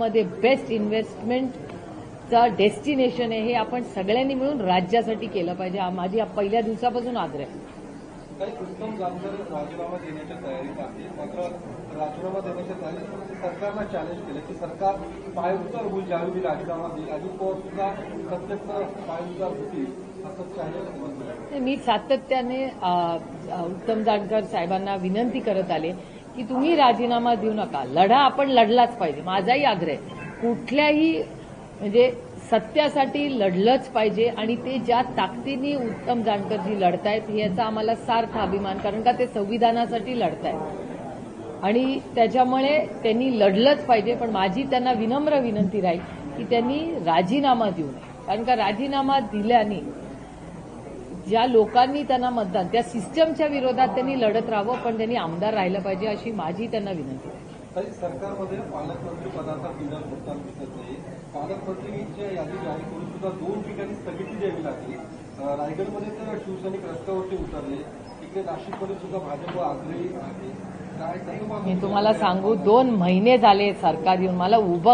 मध्ये best इन्व्हेस्टमेंटचा destination आहे हे आपण सगळ्यांनी मिळून राज्यासाठी केलं पाहिजे. हा माझी पहिल्या दिवसापासून आग्रह आहे. काही उत्तम जानकर राजीनामा देण्याच्या तयारीत आहे, मात्र राजीनामा देण्याच्या तयारीत सरकारनं चॅलेंज केलं की सरकार पायउतार होईल ज्यावेळी मी राजीनामा देईल. अजित पवार सुद्धा प्रत्यक्ष पायउतार होतील असं चॅलेंज. मी सातत्याने उत्तम जानकर साहेबांना विनंती करत आले की तुम्ही राजीनामा देऊ नका, लढा आपण लढलाच पाहिजे. माझाही आग्रह आहे कुठल्याही म्हणजे सत्यासाठी लढलंच पाहिजे आणि ते ज्या ताकदीने उत्तम जानकरजी लढतायत याचा आम्हाला सार्थ अभिमान, कारण का ते संविधानासाठी लढतायत आणि त्याच्यामुळे त्यांनी लढलंच पाहिजे. पण माझी त्यांना विनम्र विनंती राहील की त्यांनी राजीनामा देऊ नये, कारण का राजीनामा दिल्याने ज्या लोकांनी त्यांना मतदान त्या सिस्टमच्या विरोधात त्यांनी लढत राहावं, पण त्यांनी आमदार राहिलं पाहिजे अशी माझी त्यांना विनंती आहे. सरकारमध्ये पालकमंत्री पदाचा फिगर होताना दिसत नाही. पालकमंत्रीच्या यादी जाहीर करून सुद्धा 2 ठिकाणी स्थगिती द्यावी लागली. रायगडमध्ये तर शिवसैनिक रस्त्यावरती उतरले, इकडे नाशिकमध्ये सुद्धा भाजप आग्रही आहे. काय मी तुम्हाला सांगू 2 महिने झाले सरकार येऊन मला उभं